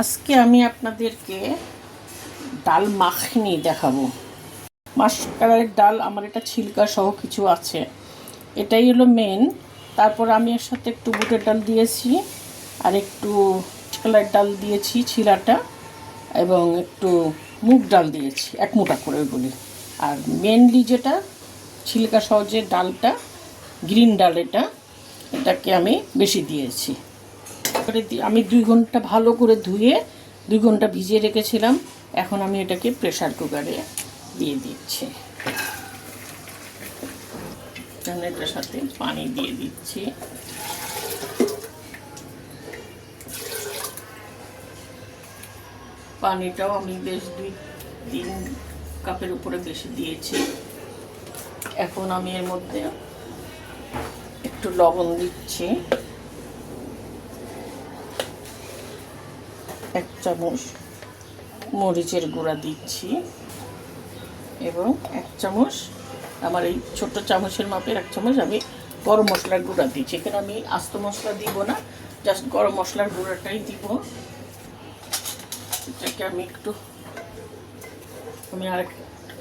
আজকে আমি আপনাদেরকে ডাল মাখনি দেখাবো। মাসকলাইয়ের ডাল, আমার এটা ছিলকা সহ কিছু আছে, এটাই হলো মেন। তারপর আমি এর সাথে একটু বুটের ডাল দিয়েছি, আর একটু মাসকলাইয়ের ডাল দিয়েছি ছিলাটা, এবং একটু মুগ ডাল দিয়েছি, এক মুঠা করে ওইগুলি। আর মেনলি যেটা ছিলকা সহ যে ডালটা, গ্রিন ডাল, এটাকে আমি বেশি দিয়েছি। আমি 2 ঘন্টা ভালো করে ধুয়ে 2 ঘন্টা ভিজিয়ে রেখেছিলাম। এখন আমি এটাকে প্রেসার কুকারে দিয়ে দিচ্ছি। এটার সাথে পানি দিয়ে দিচ্ছি। পানিটাও আমি বেশ 2-3 কাপের উপরে বেশি দিয়েছি। এখন আমি এর মধ্যে একটু লবণ দিচ্ছি, 1 চামচ মরিচের গুঁড়া দিচ্ছি, এবং 1 চামচ, আমার এই ছোট্ট চামচের মাপের 1 চামচ আমি গরম মশলার গুঁড়া দিচ্ছি। এখানে আমি আস্ত মশলা দিব না, জাস্ট গরম মশলার গুঁড়াটাই দিব। এটাকে আমি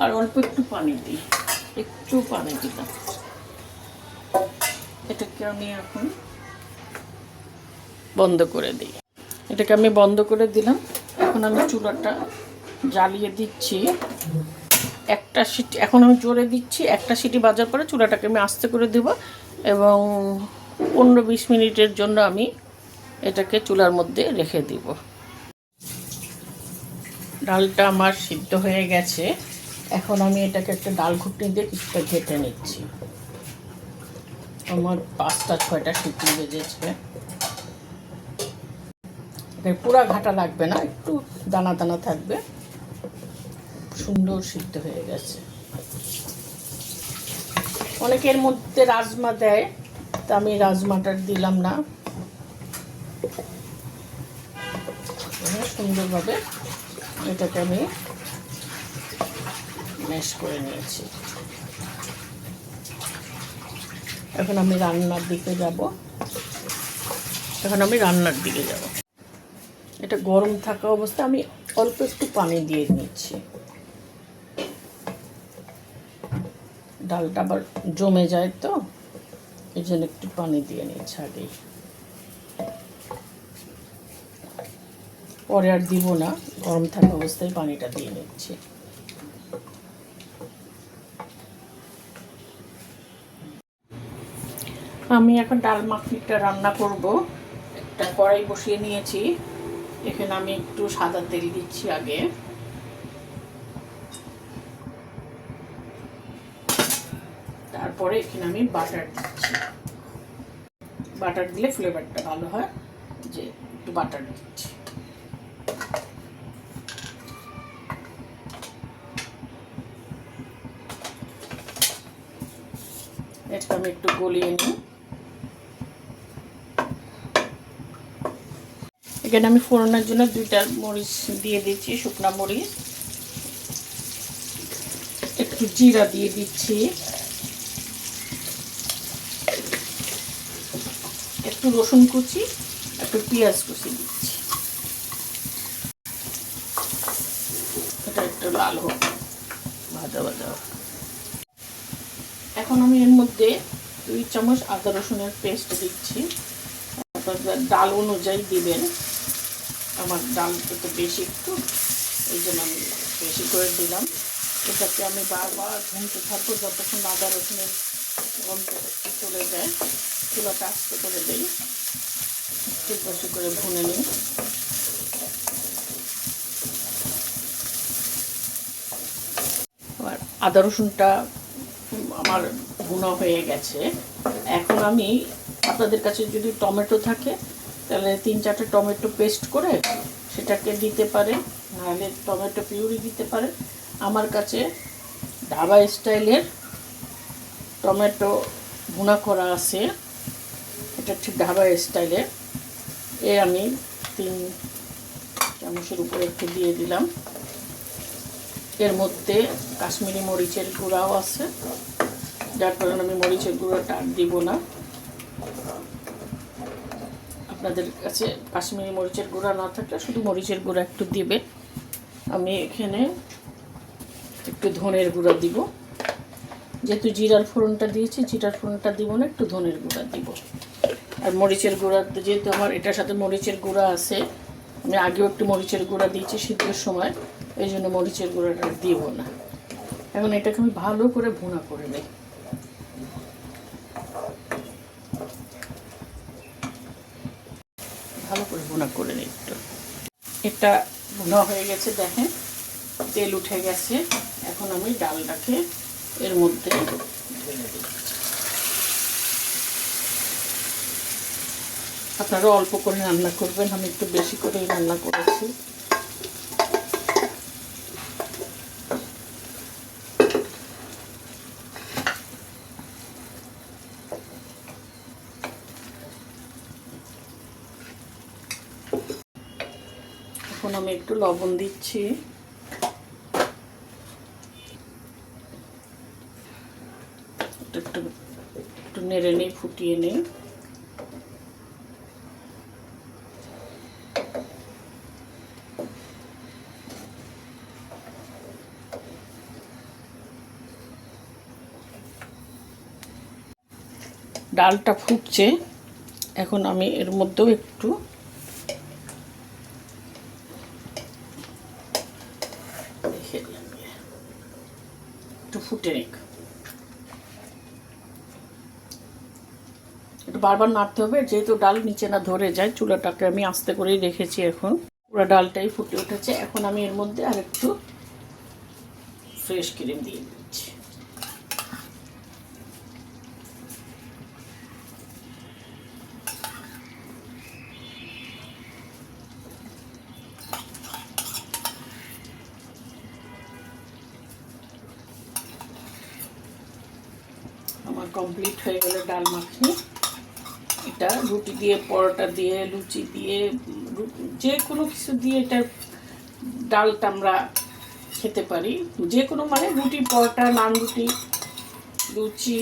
আর অল্প একটু পানি দিই, একটু পানি দিলাম। এটাকে আমি এখন বন্ধ করে দিই। এটাকে আমি বন্ধ করে দিলাম। এখন আমি চুলাটা জ্বালিয়ে দিচ্ছি, একটা সিটি, এখন আমি জোরে দিচ্ছি। একটা সিটি বাজার পরে চুলাটাকে আমি আস্তে করে দেব, এবং 15-20 মিনিটের জন্য আমি এটাকে চুলার মধ্যে রেখে দিব। ডালটা আমার সিদ্ধ হয়ে গেছে। এখন আমি এটাকে একটা ডাল ঘুটনি দিয়ে কিছুটা ঘেটে নিচ্ছি। আমার 5-6টা সিটি বেজেছে। পুরা ঘাটা লাগবে না, একটু দানা দানা থাকবে। সুন্দর সিদ্ধ হয়ে গেছে। অনেকের মধ্যে রাজমা দেয়, তা আমি রাজমাটা দিলাম না। সুন্দরভাবে এটাকে আমি ম্যাশ করে নিয়েছি। এখন আমি রান্নার দিকে যাব। এটা গরম থাকা অবস্থায় আমি অল্প একটু পানি দিয়ে নিচ্ছি। ডালটা আবার জমে যায়, তো এই জন্য একটু পানি দিয়ে নিচ্ছি আগেই। পরে আর দিব না, গরম থাকা অবস্থায় পানিটা দিয়ে নিচ্ছি। আমি এখন ডাল মাখনিটা রান্না করব। একটা কড়াই বসিয়ে নিয়েছি, এখানে আমি একটু সাদা তেল দিচ্ছি আগে। তারপরে এখানে আমি বাটার দিচ্ছি। বাটার দিলে ফ্লেভারটা ভালো হয়, যে একটু বাটার দিচ্ছি। এটা আমি একটু গলিয়ে নিই। এখানে আমি ফোড়নের জন্য 2টা মরিচ দিয়ে দিচ্ছি, শুকনা মরিচ। একটু জিরা দিয়ে দিচ্ছি, একটু রসুন কুচি, একটু পেঁয়াজ কুচি দিচ্ছি। এটা একটু লাল হোক, ভাজা ভাজা হোক। এখন আমি এর মধ্যে 2 চামচ আদা রসুনের পেস্ট দিচ্ছি। ডাল অনুযায়ী দিবেন। আমার ডালটা তো বেশি একটু, এই জন্য আমি বেশি করে দিলাম। এটাকে আমি বারবার ভুনতে থাকবো যতক্ষণ আদা রসুনের গন্ধটা একটু চলে যায়। চুলাটা আস্তে করে দিই, একটু বেশি করে ভুনে নিই। আর আদা রসুনটা আমার ভুনা হয়ে গেছে। এখন আমি, আপনাদের কাছে যদি টমেটো থাকে তাহলে 3-4টা টমেটো পেস্ট করে সেটাকে দিতে পারে, নাহলে টমেটো পিউরি দিতে পারে। আমার কাছে ধাবা স্টাইলের টমেটো ভুনা করা আছে, এটা ঠিক ধাবা স্টাইলের। আমি 3 চামচের উপরে একটু দিয়ে দিলাম। এর মধ্যে কাশ্মীরি মরিচের গুঁড়াও আছে, যার কারণে আমি মরিচের গুঁড়োটা আর দিব না। আপনাদের কাছে কাশ্মীরি মরিচের গুঁড়া না থাকলে শুধু মরিচের গুঁড়া একটু দিবে। আমি এখানে একটু ধনের গুঁড়া দিব, যেহেতু জিরার ফোড়নটা দিয়েছি, জিরার ফোড়নটা দিব না, একটু ধনের গুঁড়া দিব। আর মরিচের গুঁড়া যেহেতু আমার এটার সাথে মরিচের গুঁড়া আছে, আমি আগেও একটু মরিচের গুঁড়া দিয়েছি শীতের সময়, এই জন্য মরিচের গুঁড়াটা দিব না। এখন এটাকে আমি ভালো করে ভুনা করে নিই। ভালো করে ভুনা করে নিই একটু। এটা ভুনা হয়ে গেছে, দেখেন তেল উঠে গেছে। এখন আমি ডালটাকে এর মধ্যে ঢেলে দিই। আপনারা অল্প করে রান্না করবেন, আমি একটু বেশি করেই রান্না করেছি। এখন আমি একটু লবণ দিচ্ছি, একটু নেড়ে নিই, ফুটিয়ে নিই। ডালটা ফুটছে, এখন আমি এর মধ্যেও একটু ফুটে নিক। একটু বারবার নাড়তে হবে, যেহেতু ডাল নিচে না ধরে যায়। চুলাটাকে আমি আস্তে করেই রেখেছি। এখন পুরো ডালটাই ফুটে উঠেছে। এখন আমি এর মধ্যে আর একটু ফ্রেশ ক্রিম দিয়ে দিচ্ছি। আমার কমপ্লিট হয়ে গেল ডাল মাখনি। এটা রুটি দিয়ে, পরোটা দিয়ে, লুচি দিয়ে, যে কোনো কিছু দিয়ে এটা ডালটা আমরা খেতে পারি। যে কোনো মানে রুটি, পরোটা, নান রুটি, লুচি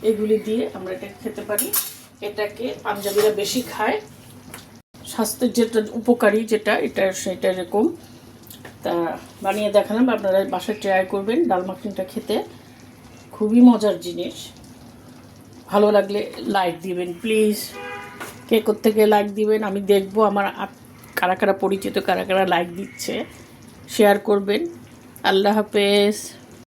এগুলি দিয়ে আমরা এটা খেতে পারি। এটাকে পাঞ্জাবিরা বেশি খায়, স্বাস্থ্যের যেটা উপকারী যেটা, এটা সেটা এরকম। তা বানিয়ে দেখালাম, আপনারা বাসায় ট্রাই করবেন। ডাল মাখনিটা খেতে খুবই মজার জিনিস। ভালো লাগলে লাইক দিবেন প্লিজ। কে কোত্থেকে লাইক দিবেন আমি দেখবো, আমার কারা কারা পরিচিত, কারা কারা লাইক দিচ্ছে। শেয়ার করবেন। আল্লাহ হাফেজ।